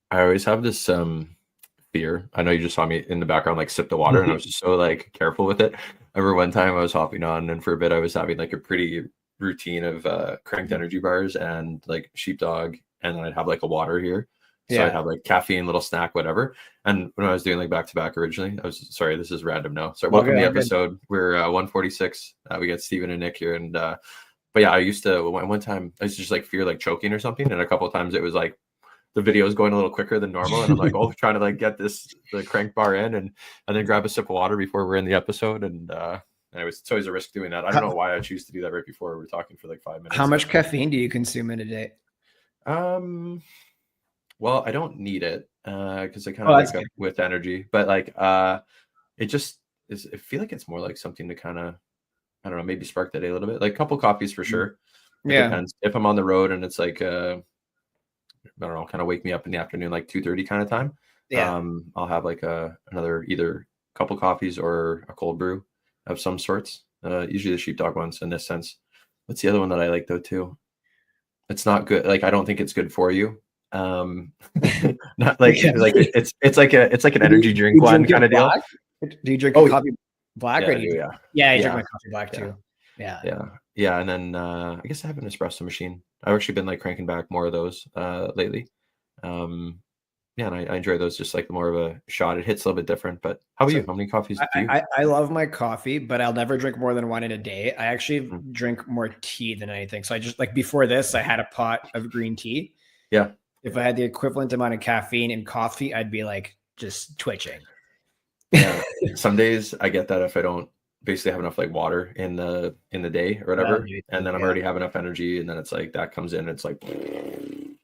I always have this fear. I know you just saw me in the background like sip the water, and I was just so like careful with it. I remember one time I was hopping on, and for a bit I was having like a pretty routine of cranked energy bars and like sheepdog, and then I'd have like a water here. So I'd Yeah. have like caffeine, little snack, whatever. And when I was doing like back to back originally, I was sorry, this is random now. So All welcome good. to the All good. episode. We're 146. We got Steven and Nick here, and but yeah, I used to one time I used to just like fear like choking or something, and a couple of times it was like the video is going a little quicker than normal, and I'm like, oh, trying to like get the crank bar in, and then grab a sip of water before we're in the episode, and anyways, it's always a risk doing that. I don't know why I choose to do that right before we're talking for like 5 minutes. How much caffeine do you consume in a day? Well, I don't need it because I kind of wake up with energy, but like it just is. I feel like it's more like something to kind of, I don't know, maybe spark the day a little bit. Like a couple coffees for sure. It depends. If I'm on the road and it's like I don't know, kind of wake me up in the afternoon, like 2:30 kind of time. Yeah. I'll have like another either couple coffees or a cold brew of some sorts. Usually the sheepdog ones in this sense. What's the other one that I like though too? It's not good. Like I don't think it's good for you. Not like it's like an energy drink one kind of deal. Do you drink coffee black yeah, or do you? Yeah, I drink my coffee black too. Yeah. And then I guess I have an espresso machine. I've actually been like cranking back more of those lately. Yeah, and I enjoy those just like more of a shot. It hits a little bit different. But how about you? How many coffees do you? I love my coffee, but I'll never drink more than one in a day. I actually drink more tea than anything. So I just like before this, I had a pot of green tea. Yeah. If I had the equivalent amount of caffeine in coffee, I'd be like just twitching. Yeah. Some days I get that if I don't basically have enough like water in the day or whatever, and then I'm already have enough energy, and then it's like that comes in, it's like they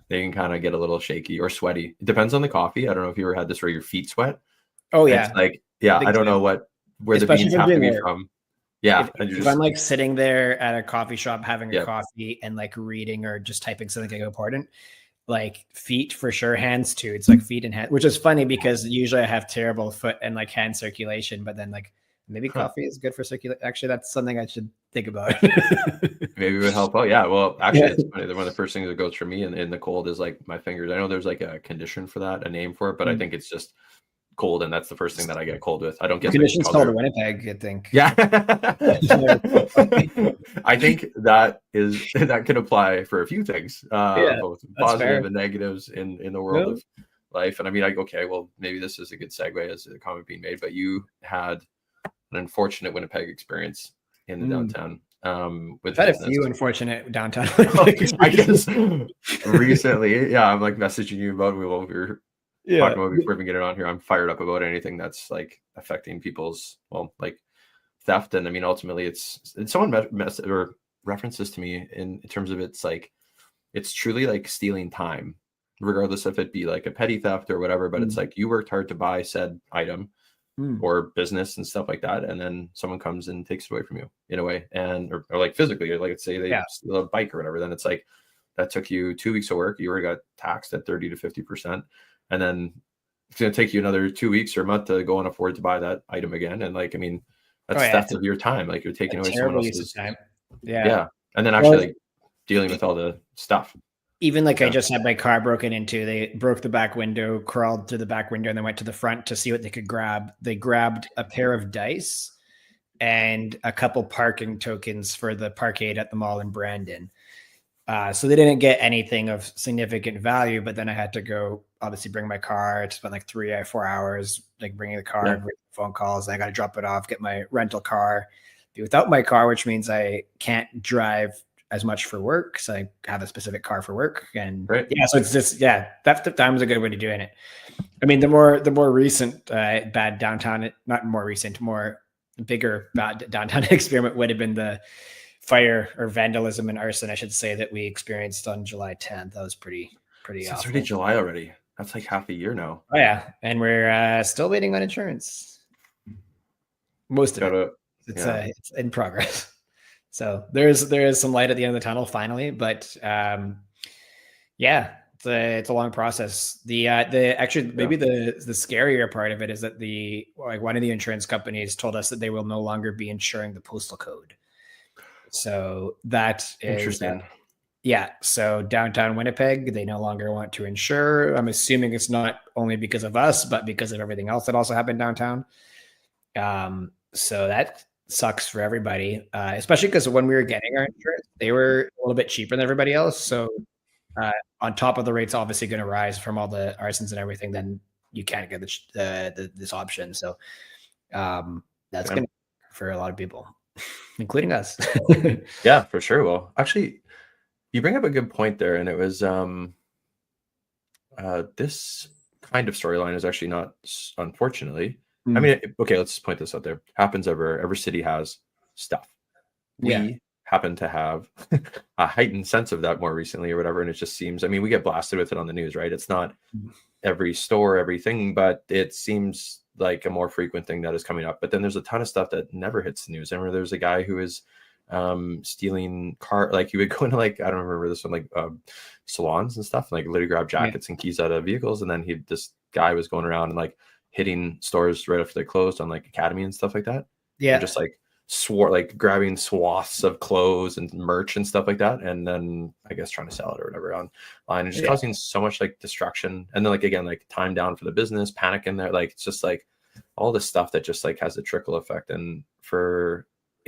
can kind of get a little shaky or sweaty. It depends on the coffee. I don't know if you ever had this where your feet sweat. Oh yeah. It's like I don't know where the beans have to be from. Yeah. If I'm like sitting there at a coffee shop having a coffee and like reading or just typing something important, like feet for sure, hands too. It's like feet and hands, which is funny because usually I have terrible foot and like hand circulation, but then like maybe coffee is good for circulation. Actually, that's something I should think about. Maybe it would help out. Yeah. Well, actually, it's funny. One of the first things that goes for me in the cold is like my fingers. I know there's like a condition for that, a name for it, but I think it's just cold, and that's the first thing that I get cold with. I don't get conditions called Winnipeg, I think. Yeah. I think that can apply for a few things, both positive and negatives in the world of life. And I mean, well, maybe this is a good segue as a comment being made, but you had an unfortunate Winnipeg experience in the downtown. I've had a few unfortunate downtown. I guess recently, I'm like messaging you about what we were talking about before we get it on here. I'm fired up about anything that's like affecting people's like theft. And I mean, ultimately, it's someone or references to me in terms of it's like it's truly like stealing time, regardless if it be like a petty theft or whatever. But it's like you worked hard to buy said item or business and stuff like that, and then someone comes and takes it away from you in a way, and or like physically, like let's say they steal a bike or whatever. Then it's like that took you 2 weeks of work. You already got taxed at 30 to 50%. And then it's going to take you another 2 weeks or a month to go and afford to buy that item again. And like, I mean, that's theft of your time. Like you're taking away someone else's time. Yeah. And then actually like dealing with all the stuff. Even like I just had my car broken into. They broke the back window, crawled to the back window, and then went to the front to see what they could grab. They grabbed a pair of dice and a couple parking tokens for the parkade at the mall in Brandon. So they didn't get anything of significant value, but then I had to go obviously bring my car. It spent like 3 or 4 hours, like bringing the car, phone calls. I got to drop it off, get my rental car, be without my car, which means I can't drive as much for work because I have a specific car for work. And so it's just, theft of time is a good way to doing it. I mean, the more recent bad downtown, not more recent, more bigger bad downtown experiment would have been the fire or vandalism and arson, I should say, that we experienced on July 10th. That was pretty awful. It's already July already. That's like half a year now. Oh yeah, and we're still waiting on insurance. Most of it. It's in progress. So there is some light at the end of the tunnel finally, but it's a long process. The scarier part of it is that one of the insurance companies told us that they will no longer be insuring the postal code. So that is interesting. Yeah. So downtown Winnipeg, they no longer want to insure. I'm assuming it's not only because of us, but because of everything else that also happened downtown. So that sucks for everybody, especially because when we were getting our insurance, they were a little bit cheaper than everybody else. So on top of the rates obviously going to rise from all the arsons and everything, then you can't get this option. So that's going to for a lot of people, including us. Yeah, for sure. Well, actually, you bring up a good point there, and it was this kind of storyline is actually not, unfortunately. I mean, okay, let's point this out there. Happens every city has stuff. We happen to have a heightened sense of that more recently or whatever, and it just seems, I mean, we get blasted with it on the news, right? It's not every store, everything, but it seems like a more frequent thing that is coming up. But then there's a ton of stuff that never hits the news. I remember there's a guy who is stealing car, like he would go into, like, I don't remember this one, like salons and stuff, like literally grab jackets and keys out of vehicles, and then this guy was going around and like hitting stores right after they closed on like Academy and stuff like that. And just like grabbing swaths of clothes and merch and stuff like that, and then I guess trying to sell it or whatever online, and just causing so much like destruction. And then like again, like time down for the business, panic in there, like it's just like all this stuff that just like has a trickle effect. And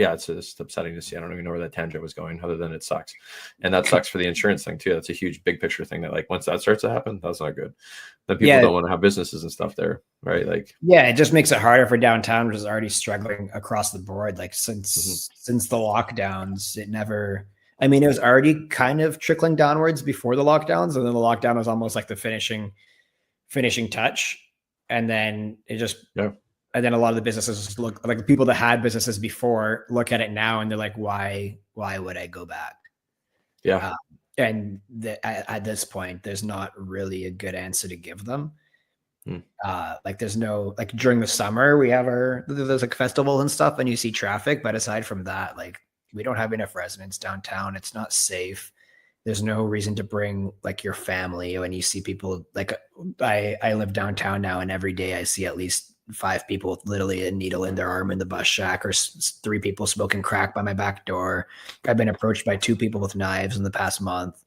it's just upsetting to see. I don't even know where that tangent was going, other than it sucks. And that sucks for the insurance thing too. That's a huge big picture thing that like once that starts to happen, that's not good. Then people don't want to have businesses and stuff there, right? Like it just makes it harder for downtown, which is already struggling across the board. Like since the lockdowns, it was already kind of trickling downwards before the lockdowns, and then the lockdown was almost like the finishing touch. And then it just and then a lot of the businesses look like the people that had businesses before look at it now and they're like, why would I go back? Yeah. At this point, there's not really a good answer to give them. Like there's no, like during the summer, we have there's like festivals and stuff and you see traffic. But aside from that, like we don't have enough residents downtown. It's not safe. There's no reason to bring like your family when you see people like I live downtown now, and every day I see at least 5 people with literally a needle in their arm in the bus shack, or 3 people smoking crack by my back door. I've been approached by 2 people with knives in the past month.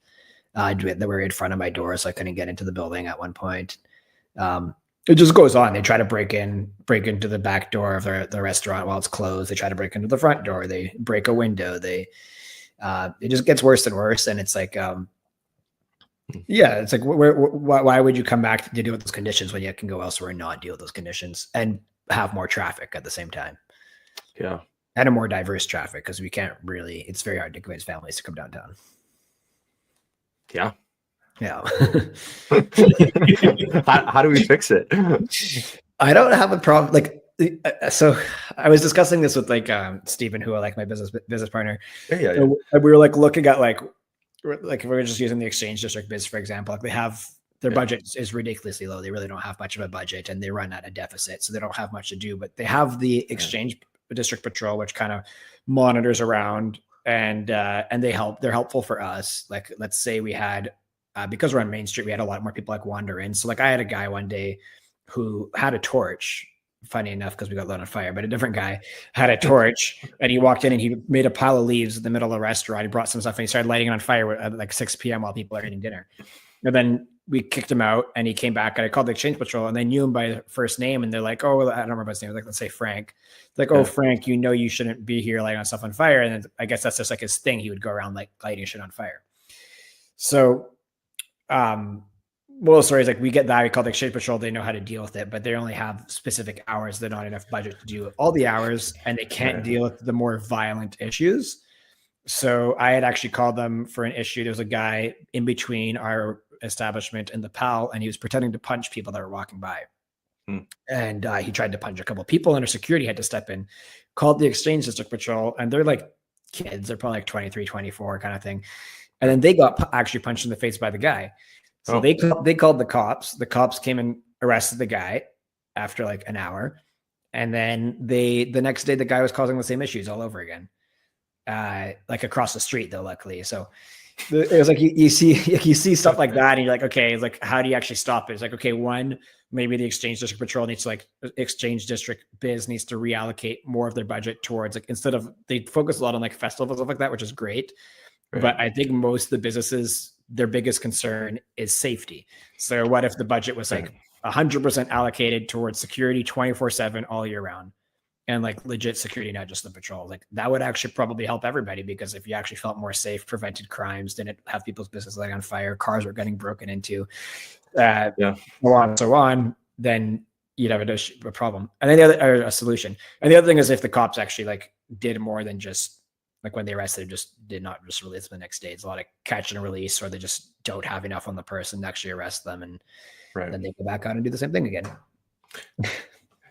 They were in front of my door, so I couldn't get into the building at one point. It just goes on. They try to break into the back door of the restaurant while it's closed. They try to break into the front door. They break a window. It just gets worse and worse. And it's like, it's like, why would you come back to deal with those conditions when you can go elsewhere and not deal with those conditions and have more traffic at the same time? Yeah. And a more diverse traffic, because it's very hard to convince families to come downtown. Yeah. Yeah. How do we fix it? I don't have a problem. Like, so I was discussing this with like Stephen, who I like my business partner. Yeah. So we were like looking at like if we were just using the exchange district biz, for example, like they have their budget is ridiculously low. They really don't have much of a budget, and they run at a deficit, so they don't have much to do. But they have the exchange district patrol, which kind of monitors around, and they're helpful for us. Like, let's say we had because we're on Main Street, we had a lot more people like wander in. So like I had a guy one day who had a torch. Funny enough, because we got lit on fire, but a different guy had a torch and he walked in and he made a pile of leaves in the middle of the restaurant. He brought some stuff and he started lighting it on fire at like 6 p.m. while people are eating dinner. And then we kicked him out and he came back and I called the exchange patrol and they knew him by first name. And they're like, oh, I don't remember his name. Like, let's say Frank. It's like, oh, Frank, you shouldn't be here lighting on stuff on fire. And I guess that's just like his thing. He would go around like lighting shit on fire. So, well, story is like we get that, we call the exchange patrol, they know how to deal with it, but they only have specific hours. They're not enough budget to do all the hours, and they can't deal with the more violent issues. So I had actually called them for an issue. There was a guy in between our establishment and the PAL, and he was pretending to punch people that were walking by. And he tried to punch a couple of people, and our security had to step in, called the exchange district patrol, and they're like kids. They're probably like 23, 24 kind of thing. And then they got actually punched in the face by the guy. So they called the cops. The cops came and arrested the guy after like an hour. And then the next day, the guy was causing the same issues all over again. Like across the street though, luckily. So it was like, you see stuff like that and you're like, okay, it's like, how do you actually stop it? It's like, okay, one, maybe the exchange district patrol needs to like exchange district biz needs to reallocate more of their budget towards like, instead of, they focus a lot on like festivals, stuff like that, which is great. But I think most of the businesses, their biggest concern is safety. So what if the budget was like 100% allocated towards security 24/7 all year round, and like legit security, not just the patrol? Like that would actually probably help everybody, because if you actually felt more safe, prevented crimes, didn't have people's business lighting on fire, cars were getting broken into, so on and so on, then you'd have a problem. And then the other, or a solution. And the other thing is, if the cops actually like did more than just like when they arrested, just did not just release them the next day. It's a lot of catch and release, or they just don't have enough on the person to actually arrest them, and then they go back out and do the same thing again.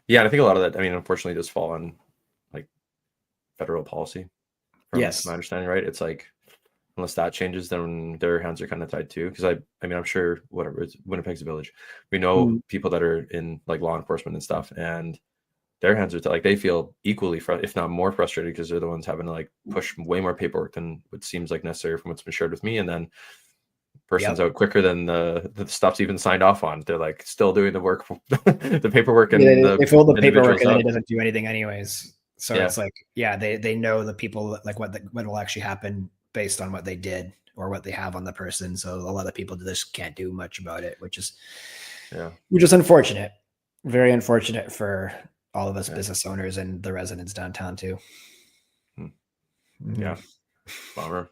Yeah, and I think a lot of that, I mean, unfortunately, does fall on like federal policy. From my understanding, right? It's like unless that changes, then their hands are kind of tied too. Because I mean, I'm sure whatever, it's Winnipeg's a village. We know people that are in like law enforcement and stuff, and their hands are like they feel equally, if not more frustrated, because they're the ones having to like push way more paperwork than what seems like necessary from what's been shared with me, and then person's out quicker than the stuff's even signed off on. They're like still doing the work, the paperwork, and they fill the paperwork, and then it doesn't do anything anyways. So it's like, they know the people, like what will actually happen based on what they did or what they have on the person. So a lot of people just can't do much about it, which is unfortunate. Very unfortunate for all of us business owners and the residents downtown too. Yeah, bummer.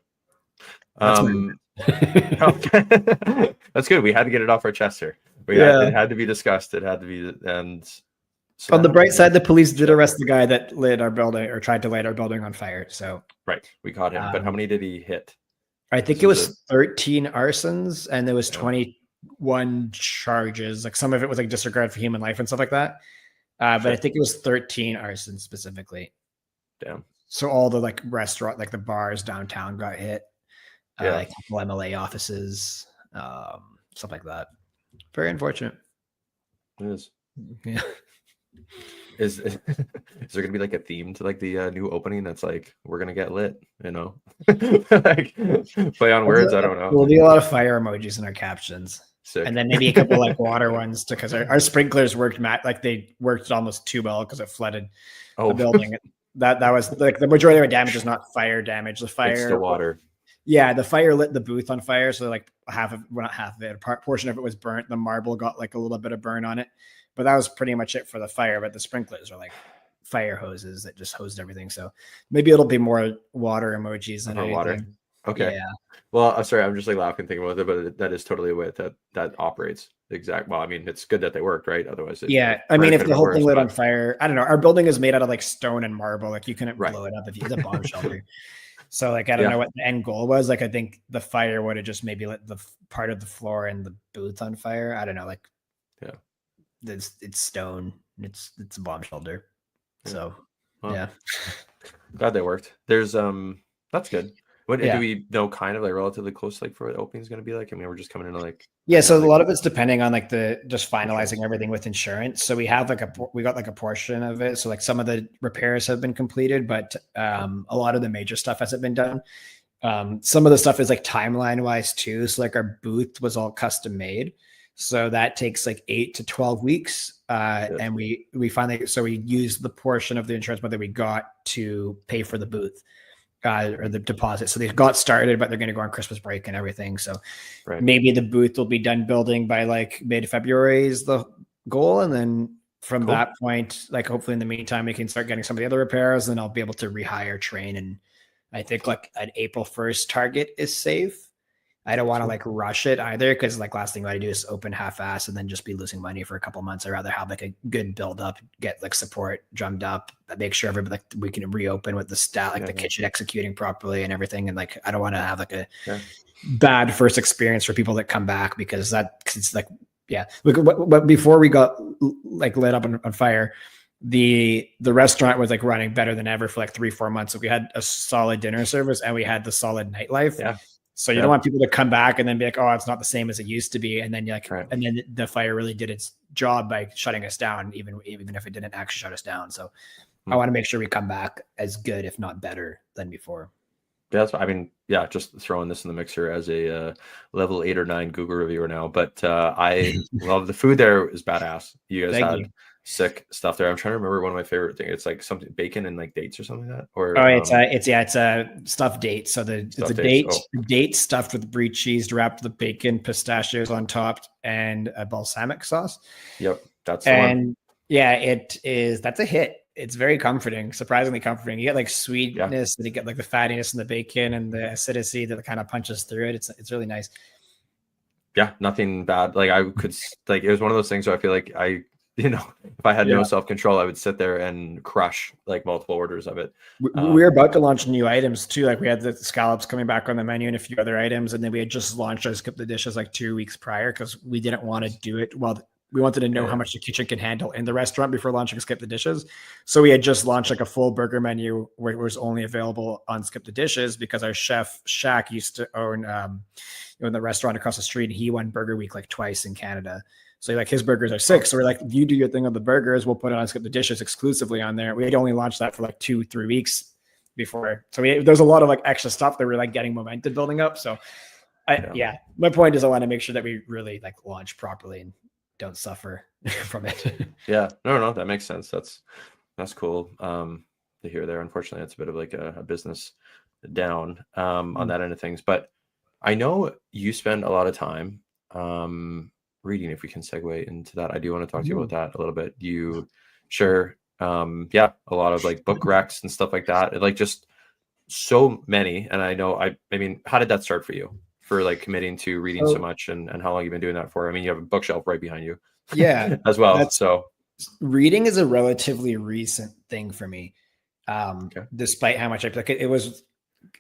That's good. We had to get it off our chest here. It had to be discussed. It had to be. And so on the bright side, the police did arrest the guy that lit our building, or tried to light our building on fire. So we caught him. But how many did he hit? I think it was 13 arsons, and there was 21 charges. Like some of it was like disregard for human life and stuff like that. But I think it was 13 arsons specifically. Damn. So all the like restaurant, like the bars downtown got hit. Like MLA offices, stuff like that. Very unfortunate. It is. Yeah. Is there gonna be like a theme to like the new opening that's like we're gonna get lit, you know? Like play on words. I don't know. We'll do a lot of fire emojis in our captions. Sick. And then maybe a couple like water ones, because our sprinklers worked they worked almost too well because it flooded the building. That was like the majority of our damage is not fire damage. The fire, it's the water. Yeah, the fire lit the booth on fire, so like not half of it, a portion of it was burnt. The marble got like a little bit of burn on it, but that was pretty much it for the fire. But the sprinklers are like fire hoses that just hosed everything. So maybe it'll be more water emojis than anything. Water. Okay. Yeah. Well, I'm sorry, I'm just like laughing thinking about it, but that is totally a way that operates. Well, I mean, it's good that they worked, right? Otherwise, I mean, if the whole thing lit on fire, I don't know. Our building is made out of like stone and marble. Like you couldn't blow it up if you had a bomb shelter. So like I don't know what the end goal was. Like I think the fire would have just maybe lit the part of the floor and the booth on fire. I don't know. Like it's stone. It's a bomb shelter. So glad they worked. There's that's good. What do we know kind of like relatively close like for what the opening is going to be like? I mean, we're just coming into like so a lot of it's depending on like the just finalizing everything with insurance. So we have like we got like a portion of it. So like some of the repairs have been completed, but a lot of the major stuff hasn't been done. Some of the stuff is like timeline wise too. So like our booth was all custom made. So that takes like 8 to 12 weeks. And we finally, so we used the portion of the insurance money that we got to pay for the booth. Or the deposit. So they got started, but they're going to go on Christmas break and everything. So maybe the booth will be done building by like mid-February is the goal. And then from that point, like hopefully in the meantime, we can start getting some of the other repairs, and I'll be able to rehire, train. And I think like an April 1st target is safe. I don't want to like rush it either, because like last thing I want to do is open half-ass and then just be losing money for a couple months. I'd rather have like a good build up, get like support drummed up, make sure everybody like we can reopen with the staff, like the kitchen executing properly and everything. And like I don't want to have like a bad first experience for people that come back, because it's like But before we got like lit up on fire, the restaurant was like running better than ever for like 3-4 months. So we had a solid dinner service and we had the solid nightlife. Yeah. So you don't want people to come back and then be like, oh, it's not the same as it used to be. And then you're like, and then the fire really did its job by shutting us down, even if it didn't actually shut us down. So I want to make sure we come back as good, if not better than before. Yeah, I mean, just throwing this in the mixer as a level 8 or 9 Google reviewer now. But I love the food there is badass. You guys had sick stuff there. I'm trying to remember one of my favorite things. It's like something bacon and like dates or something like that. Or it's a stuffed date. So it's a date, date stuffed with brie cheese, wrapped with bacon, pistachios on top, and a balsamic sauce. Yep, that's the one. Yeah, that's a hit. It's very comforting, surprisingly comforting. You get like sweetness, and you get like the fattiness and the bacon and the acidity that kind of punches through it. It's really nice. Yeah, nothing bad. Like I could like, it was one of those things where I feel like if I had no self-control, I would sit there and crush like multiple orders of it. We were about to launch new items too. Like we had the scallops coming back on the menu and a few other items. And then we had just launched our Skip the Dishes like 2 weeks prior because we didn't want to do it. Well, we wanted to know how much the kitchen can handle in the restaurant before launching Skip the Dishes. So we had just launched like a full burger menu where it was only available on Skip the Dishes because our chef Shaq used to own in the restaurant across the street. He won Burger Week like twice in Canada. So like his burgers are sick. So we're like, you do your thing on the burgers. We'll put it on Skip the Dishes exclusively on there. We had only launched that for like 2-3 weeks before. So there's a lot of like extra stuff that we're like getting momentum building up. So my point is I want to make sure that we really like launch properly and don't suffer from it. Yeah, no, that makes sense. That's cool to hear there. Unfortunately, it's a bit of like a business down on that end of things. But I know you spend a lot of time reading. If we can segue into that, I do want to talk to you about that a little bit. You share a lot of like book recs and stuff like that. Like just so many. And I know I mean, how did that start for you? For like committing to reading so much and how long you've been doing that for? I mean, you have a bookshelf right behind you. Yeah. As well. So reading is a relatively recent thing for me. Despite how much I like it was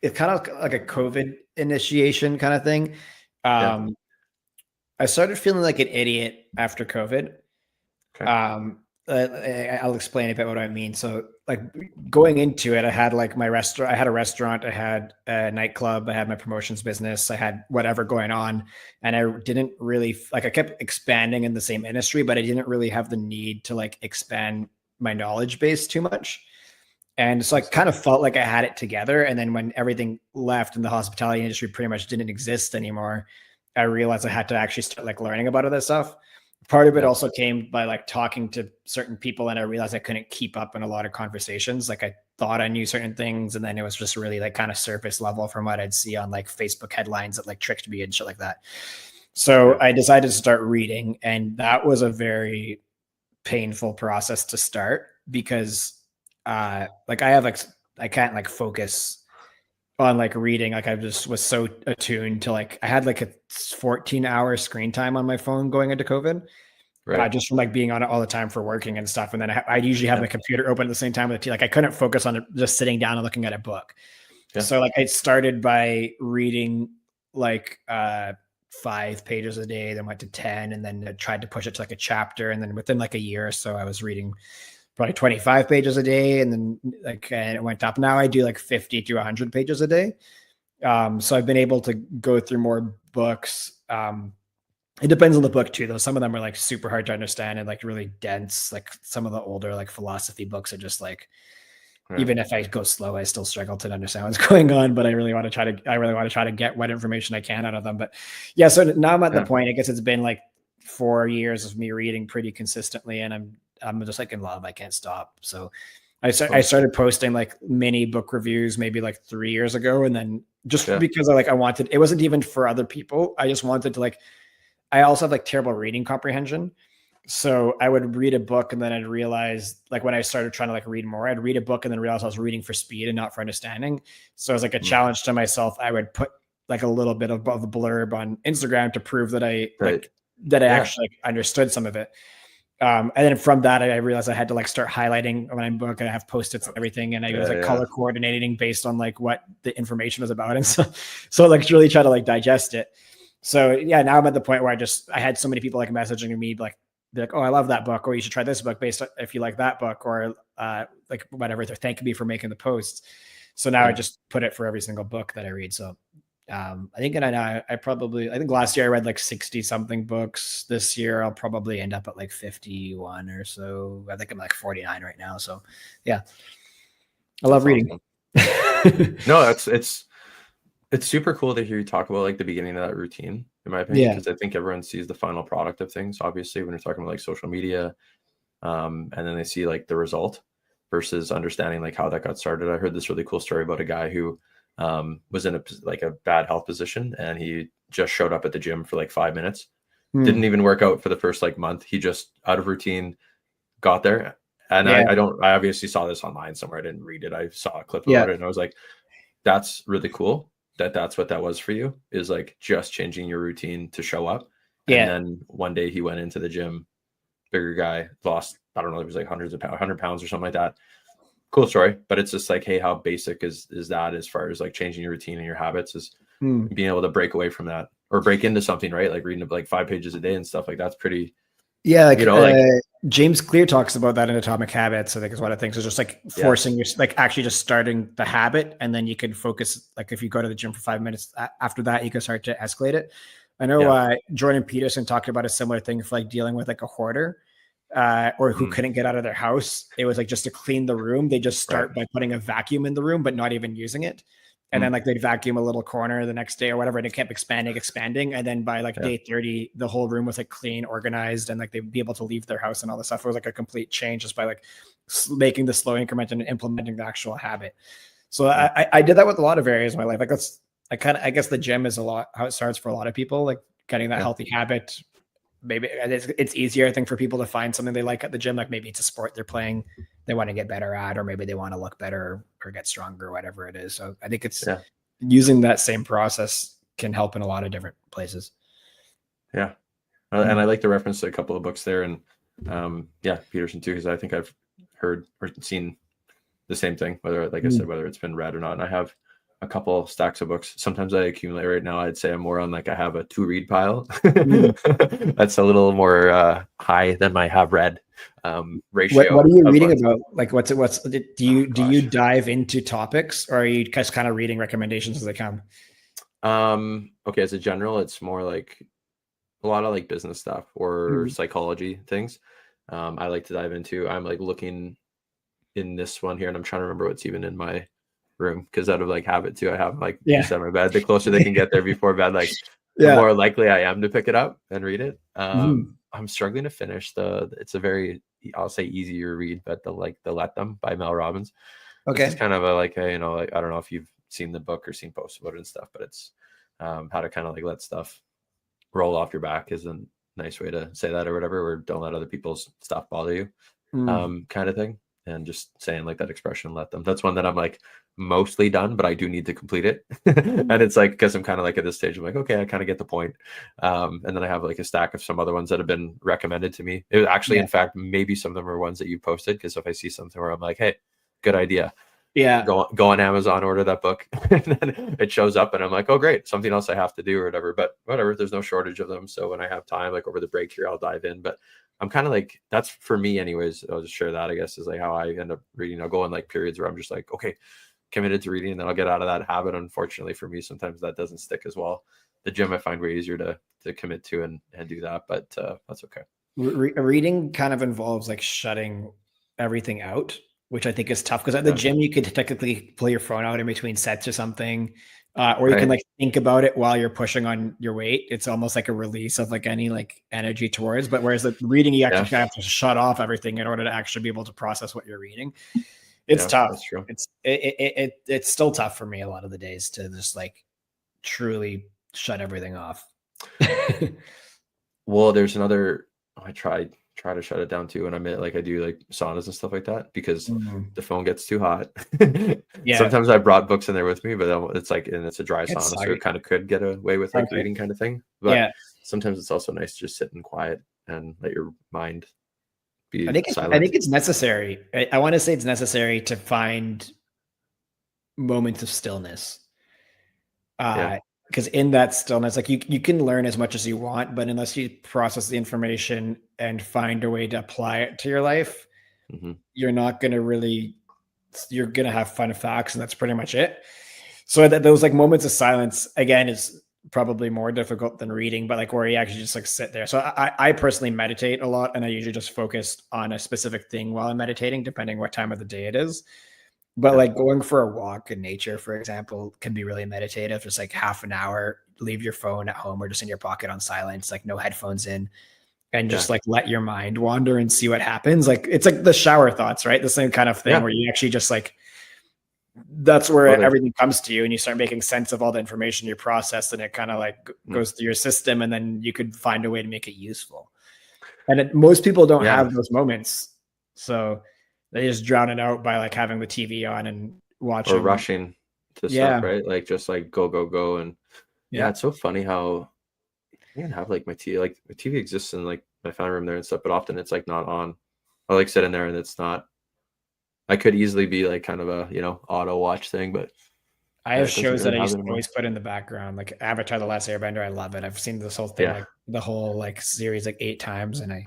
kind of like a COVID initiation kind of thing. I started feeling like an idiot after COVID. Okay. I'll explain a bit what I mean. So like going into it, I had like my restaurant, I had a restaurant, I had a nightclub, I had my promotions business, I had whatever going on. And I didn't really like, I kept expanding in the same industry, but I didn't really have the need to like expand my knowledge base too much. And so I kind of felt like I had it together. And then when everything left and the hospitality industry pretty much didn't exist anymore, I realized I had to actually start like learning about all this stuff. Part of it also came by like talking to certain people, and I realized I couldn't keep up in a lot of conversations. Like I thought I knew certain things, and then it was just really like kind of surface level from what I'd see on like Facebook headlines that like tricked me and shit like that. So I decided to start reading, and that was a very painful process to start because like I can't like focus on like reading. Like I just was so attuned to like, I had like a 14-hour screen time on my phone going into COVID, just from like being on it all the time for working and stuff. And then I usually have my computer open at the same time with like, I couldn't focus on it, just sitting down and looking at a book. So like I started by reading like 5 pages a day, then went to 10, and then I tried to push it to like a chapter. And then within like a year or so, I was reading probably 25 pages a day. And then and it went up. Now I do like 50 to 100 pages a day. So I've been able to go through more books. It depends on the book too, though. Some of them are like super hard to understand and like really dense. Like some of the older like philosophy books are just like, even if I go slow, I still struggle to understand what's going on, but I really want to try to get what information I can out of them. But yeah, so now I'm at the point, I guess it's been like 4 years of me reading pretty consistently, and I'm just like in love. I can't stop. So I started posting like mini book reviews maybe like 3 years ago. And then just because I wanted, it wasn't even for other people. I just wanted to like, I also have like terrible reading comprehension. So I would read a book and then I'd realize like when I started trying to like read more, I'd read a book and then realize I was reading for speed and not for understanding. So it was like a challenge to myself. I would put like a little bit of a blurb on Instagram to prove that I actually like, understood some of it. And then from that, I realized I had to like start highlighting when I'm book, and I have Post-its and everything. And I was like color coordinating based on like what the information was about. And so like really try to like digest it. So yeah, now I'm at the point where I had so many people like messaging me, like, be like, oh, I love that book, or you should try this book based on if you like that book, or like whatever. They're thanking me for making the posts. So now I just put it for every single book that I read. So I think last year I read like 60 something books. This year I'll probably end up at like 51 or so. I think I'm like 49 right now. So yeah, I love reading. Awesome. No, it's super cool to hear you talk about like the beginning of that routine, in my opinion, because I think everyone sees the final product of things. Obviously, when you're talking about like social media, and then they see like the result versus understanding like how that got started. I heard this really cool story about a guy who was in a bad health position, and he just showed up at the gym for like 5 minutes. Didn't even work out for the first like month. He just out of routine got there. And I obviously saw this online somewhere. I didn't read it. I saw a clip about it, and I was like, that's really cool that's what that was for you, is like just changing your routine to show up. And then one day he went into the gym, bigger guy, lost, I don't know, it was like hundreds of pounds, 100 pounds or something like that. Cool story. But it's just like, hey, how basic is that as far as like changing your routine and your habits, is being able to break away from that or break into something, right? Like reading like 5 pages a day and stuff like that's pretty. Yeah, like, James Clear talks about that in Atomic Habits. I think is one of the things, is just like forcing your, like actually just starting the habit, and then you can focus. Like if you go to the gym for 5 minutes, after that you can start to escalate it. I know Jordan Peterson talked about a similar thing for like dealing with like a hoarder or who couldn't get out of their house. It was like just to clean the room, they just start by putting a vacuum in the room, but not even using it. And then like they'd vacuum a little corner the next day or whatever, and it kept expanding. And then by like day 30, the whole room was like clean, organized, and like they'd be able to leave their house and all this stuff. It was like a complete change just by like making the slow increment and implementing the actual habit. So I did that with a lot of areas of my life. Like I guess the gym is a lot how it starts for a lot of people, like getting that healthy habit. Maybe it's easier, I think, for people to find something they like at the gym. Like maybe it's a sport they're playing, they want to get better at, or maybe they want to look better or get stronger, or whatever it is. So I think it's using that same process can help in a lot of different places. Yeah. And I like the reference to a couple of books there, and Peterson too, because I think I've heard or seen the same thing, whether, like I said, whether it's been read or not. And I have a couple stacks of books. Sometimes I accumulate. Right now, I'd say I'm more on like I have a to read pile. That's a little more high than my have read ratio. What are you reading about? Like do you dive into topics, or are you just kind of reading recommendations as they come? Okay, as a general, it's more like a lot of like business stuff or psychology things. I like to dive into. I'm like looking in this one here, and I'm trying to remember what's even in my room, because out of like habit too, I have like just at my bed. The closer they can get there before bed, like the more likely I am to pick it up and read it. I'm struggling to finish it's a very, I'll say, easier read, but the Let Them by Mel Robbins. Okay, it's kind of a like a, like, I don't know if you've seen the book or seen posts about it and stuff, but it's how to kind of like let stuff roll off your back is a nice way to say that, or whatever, or don't let other people's stuff bother you, kind of thing. And just saying like that expression, let them. That's one that I'm like mostly done, but I do need to complete it. And it's like, because I'm kind of like at this stage, I'm like, okay, I kind of get the point. And then I have like a stack of some other ones that have been recommended to me. It was actually, in fact, maybe some of them are ones that you posted, because if I see something where I'm like, hey, good idea, go on Amazon, order that book, and then it shows up, and I'm like, oh great, something else I have to do or whatever. But whatever, there's no shortage of them. So when I have time, like over the break here, I'll dive in. But I'm kind of like, that's for me anyways. I'll just share that, I guess, is like how I end up reading. I'll go in like periods where I'm just like, okay, committed to reading, and then I'll get out of that habit. Unfortunately for me, sometimes that doesn't stick as well. The gym I find way easier to commit to and do that, but that's okay. Reading kind of involves like shutting everything out, which I think is tough, because at the gym you could technically pull your phone out in between sets or something. Or you can like think about it while you're pushing on your weight. It's almost like a release of like any like energy towards, but whereas the reading, you actually have to shut off everything in order to actually be able to process what you're reading. It's tough. That's true. It's still tough for me a lot of the days to just like truly shut everything off. Well, there's another, I try to shut it down too, and I do like saunas and stuff like that, because the phone gets too hot. Sometimes I brought books in there with me, but it's like, and it's a dry sauna, so it kind of could get away with like reading kind of thing. But sometimes it's also nice to just sit in quiet and let your mind be silent. I think it's necessary. I want to say it's necessary to find moments of stillness. Because in that stillness, like you can learn as much as you want, but unless you process the information and find a way to apply it to your life, you're not going to you're going to have fun facts, and that's pretty much it. So that those like moments of silence, again, is probably more difficult than reading, but like where you actually just like sit there. So I personally meditate a lot, and I usually just focus on a specific thing while I'm meditating, depending what time of the day it is. But like going for a walk in nature, for example, can be really meditative. Just like half an hour, leave your phone at home or just in your pocket on silence, like no headphones in, and just like let your mind wander and see what happens. Like it's like the shower thoughts, right? The same kind of thing where you actually just like, that's where everything comes to you and you start making sense of all the information you process, and it kind of like goes through your system, and then you could find a way to make it useful. And most people don't have those moments. So they just drown it out by like having the TV on and watching. Or rushing to stuff, right? Like just like go. And it's so funny how you can have like my TV exists in like my family room there and stuff, but often it's like not on. I like sit in there and it's not. I could easily be like kind of a, auto watch thing, but I have shows that I used to always put in the background, like Avatar: The Last Airbender. I love it. I've seen this whole thing, like the whole like series, like 8 times, and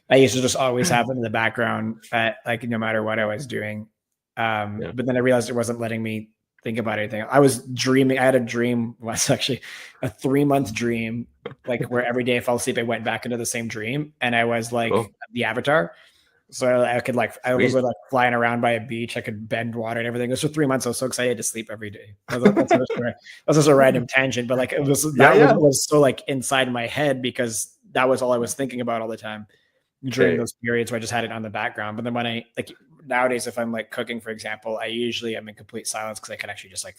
I used to just always have it in the background at like no matter what I was doing. But then I realized it wasn't letting me think about anything. I was dreaming. I had a dream. Well, it's actually a 3-month dream, like where every day I fell asleep, I went back into the same dream, and I was like the Avatar. So I could like, I was like flying around by a beach. I could bend water and everything. It was for 3 months. I was so excited to sleep every day. That's just a random tangent, but like it was, was so like inside my head because that was all I was thinking about all the time during those periods where I just had it on the background. But then when I like nowadays, if I'm like cooking, for example, I usually am in complete silence because I can actually just like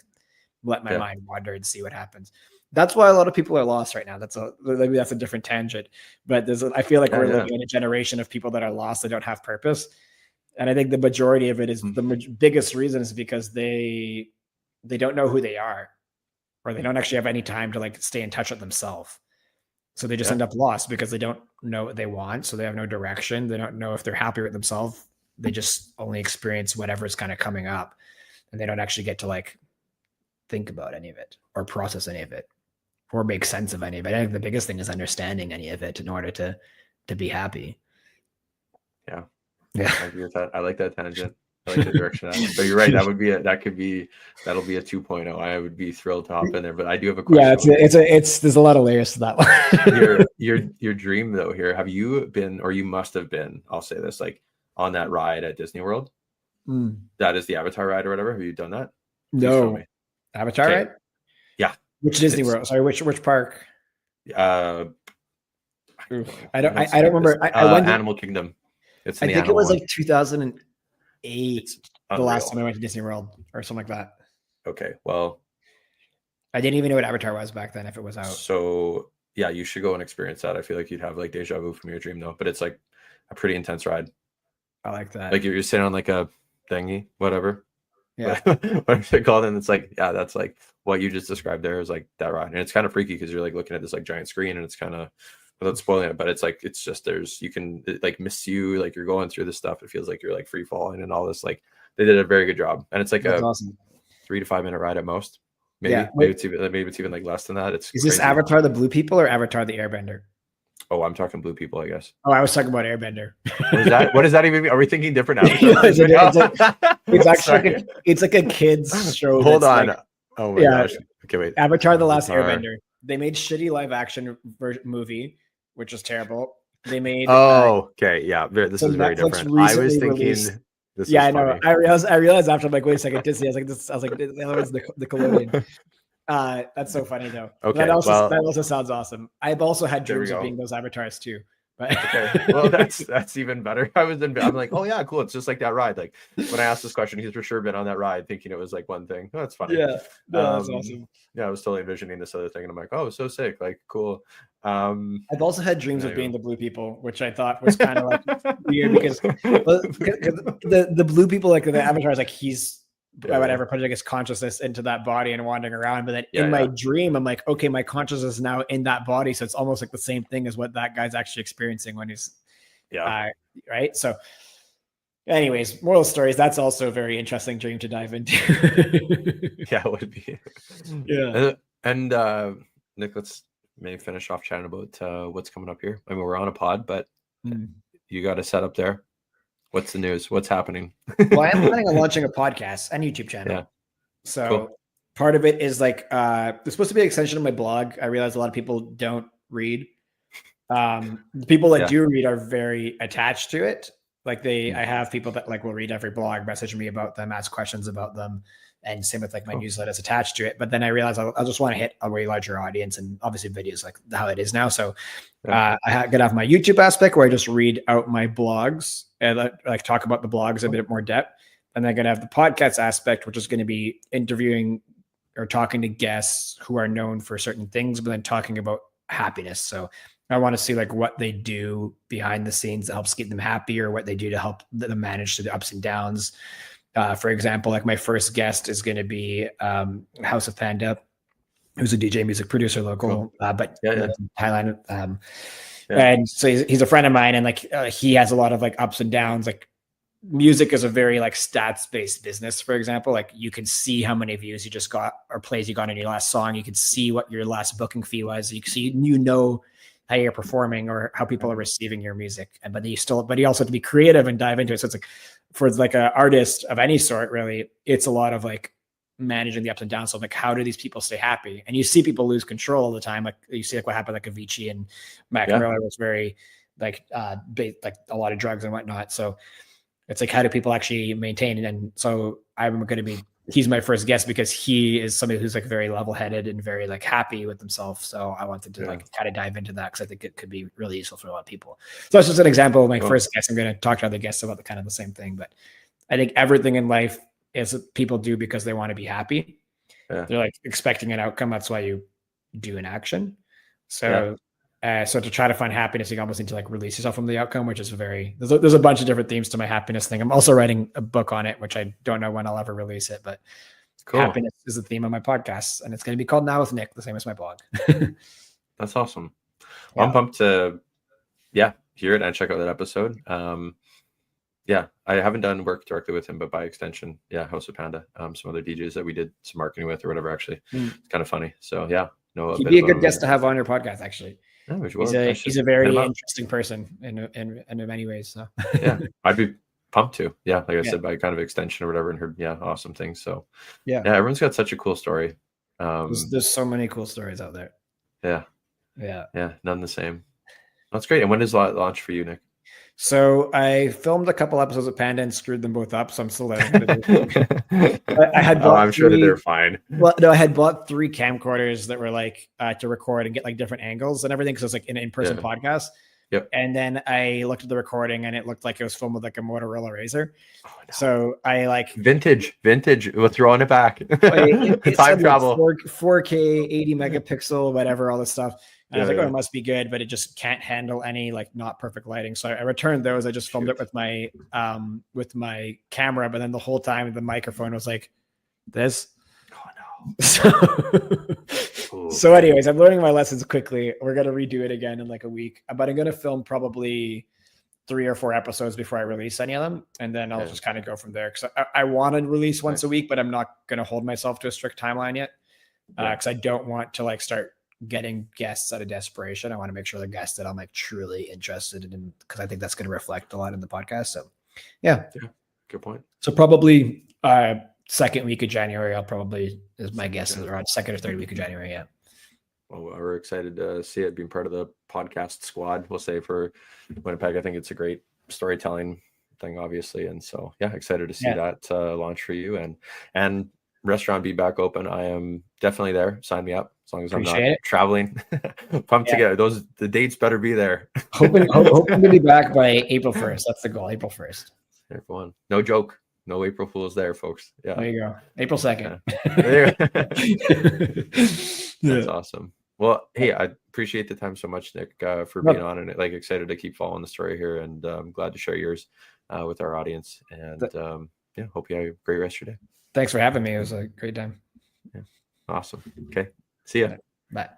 let my mind wander and see what happens. That's why a lot of people are lost right now. Maybe that's a different tangent, but I feel like we're living in a generation of people that are lost. They don't have purpose. And I think the majority of it is the biggest reason is because they don't know who they are, or they don't actually have any time to like stay in touch with themselves. So they just end up lost because they don't know what they want. So they have no direction. They don't know if they're happy with themselves. They just only experience whatever's kind of coming up, and they don't actually get to like think about any of it or process any of it or make sense of any of it. I think the biggest thing is understanding any of it in order to be happy. Yeah. I agree with that. I like that tangent. I like the direction. But you're right. That'll be a 2.0. I would be thrilled to hop in there, but I do have a question. Yeah, there's a lot of layers to that one. your dream though here, have you been, or you must have been, I'll say this, like on that ride at Disney World? That is the Avatar ride or whatever. Have you done that? No. Avatar ride? Yeah. Which Disney World? Sorry, which park? I don't remember. I went to Animal Kingdom. I think it was like 2008, the last time I went to Disney World or something like that. Okay, well, I didn't even know what Avatar was back then if it was out. So yeah, you should go and experience that. I feel like you'd have like deja vu from your dream though, but it's like a pretty intense ride. I like that. Like you're sitting on like a thingy, whatever. Yeah. Whatever they call it, and it's like, that's like what you just described there is like that ride. And it's kind of freaky because you're like looking at this like giant screen, and it's kind of, without spoiling it, but it's like, it's just, it like miss you, like you're going through this stuff. It feels like you're like free falling and all this. Like they did a very good job. And it's like awesome. 3 to 5 minute ride at most. Maybe it's even like less than that. Is this Avatar the Blue People or Avatar the Airbender? Oh, I'm talking Blue People, I guess. Oh, I was talking about Airbender. What does that even mean? Are we thinking different avatars? It's actually it's like a kids show. Hold on. Like, oh my gosh. Okay, wait. Avatar: The Last Airbender. They made shitty live action movie, which is terrible. They made. Okay, yeah. This is very different. I was thinking. Released, I know. I realized after, I'm like, wait a second, Disney. I was like, that was the Nickelodeon. That's so funny though. Okay, that also sounds awesome. I've also had dreams of being those avatars too. But okay, well that's even better. I'm like, oh yeah, cool. It's just like that ride. Like when I asked this question, he's for sure been on that ride, thinking it was like one thing. Oh, that's funny. Yeah, that's awesome. Yeah, I was totally envisioning this other thing, and I'm like, oh, so sick, like cool. I've also had dreams of being the Blue People, which I thought was kind of like weird because the Blue People, like the avatar, is like he's. Whatever, putting his consciousness into that body and wandering around. But then in my dream, I'm like, okay, my consciousness is now in that body. So it's almost like the same thing as what that guy's actually experiencing when he's, right. So anyways, moral stories. That's also a very interesting dream to dive into. Yeah, it would be. Yeah. And Nick, let's maybe finish off chatting about what's coming up here. I mean, we're on a pod, but you got to set up there. What's the news? What's happening? Well, I am planning on launching a podcast and YouTube channel. Yeah. So part of it is like, it's supposed to be an extension of my blog. I realize a lot of people don't read. The people that do read are very attached to it. Like I have people that like will read every blog, message me about them, ask questions about them. and same with like my newsletters attached to it. But then I realized I just want to hit a way larger audience, and obviously videos like how it is now. So I got to have my YouTube aspect where I just read out my blogs and like talk about the blogs a bit more depth. And then I'm going to have the podcast aspect, which is going to be interviewing or talking to guests who are known for certain things, but then talking about happiness. So I want to see like what they do behind the scenes that helps keep them happy, or what they do to help them manage through the ups and downs. For example, like my first guest is going to be House of Panda, who's a DJ music producer local, but in Thailand. And so he's a friend of mine, and like he has a lot of like ups and downs. Like music is a very like stats based business. For example, like you can see how many views you just got or plays you got on your last song. You can see what your last booking fee was. You can see, how you're performing or how people are receiving your music. But you also have to be creative and dive into it. So it's like for like an artist of any sort, really, it's a lot of like managing the ups and downs. So like, how do these people stay happy? And you see people lose control all the time. Like you see like what happened, like Avicii and Mac Miller was very like like a lot of drugs and whatnot. So it's like, how do people actually maintain? And so he's my first guest because he is somebody who's like very level-headed and very like happy with himself. So I wanted to like kind of dive into that because I think it could be really useful for a lot of people. So that's just an example of my first guest. I'm going to talk to other guests about the same thing, but I think everything in life is what people do because they want to be happy. They're like expecting an outcome. That's why you do an action. So so to try to find happiness, you almost need to like release yourself from the outcome, which is there's a bunch of different themes to my happiness thing. I'm also writing a book on it, which I don't know when I'll ever release it, but happiness is the theme of my podcast, and it's going to be called Now with Nick, the same as my blog. That's awesome. Well, I'm pumped to, hear it and check out that episode. I haven't done work directly with him, but by extension, House of Panda, some other DJs that we did some marketing with or whatever, actually. It's kind of funny. So he'd be a good guest to have on your podcast, actually. He's a very interesting person in many ways. So I'd be pumped to. Like I said, by kind of extension or whatever, and heard awesome things. So everyone's got such a cool story. There's so many cool stories out there. None the same. That's great. And when does launch for you, Nick? So I filmed a couple episodes of Panda and screwed them both up. So I'm still there. I had I'm sure that they're fine. Well, no, I had bought 3 camcorders that were like to record and get like different angles and everything. Cause it was like an in-person podcast. Yep. And then I looked at the recording and it looked like it was filmed with like a Motorola Razor. Oh, no. So I like vintage. We're throwing it back. It time travel. Like 4K, 80 megapixel, whatever, all this stuff. And I was like, it must be good, but it just can't handle any like not perfect lighting. So I returned those. I just filmed it with my camera, but then the whole time the microphone was like this. Oh no. So anyways, I'm learning my lessons quickly. We're going to redo it again in like a week, but I'm going to film probably 3 or 4 episodes before I release any of them. And then I'll just kind of go from there. Cause I want to release once a week, but I'm not going to hold myself to a strict timeline yet. Cause I don't want to like start getting guests out of desperation. I want to make sure the guests that I'm like truly interested in, because I think that's going to reflect a lot in the podcast. So good point. So probably second week of January, is my guess, around second or third week of January. Well, we're excited to see it being part of the podcast squad. We'll say for Winnipeg, I think it's a great storytelling thing, obviously, and so excited to see that launch for you and restaurant be back open. I am definitely there. Sign me up as long as I'm not traveling. Pumped to get those. The dates better be there. hoping to be back by April 1st. That's the goal. April 1st. Everyone, no joke. No April Fools there, folks. There you go. April 2nd. That's awesome. Well, hey, I appreciate the time so much, Nick, for being on, and like excited to keep following the story here, and I'm glad to share yours with our audience. And hope you have a great rest of your day. Thanks for having me. It was a great time. Awesome. Okay. See ya. Bye.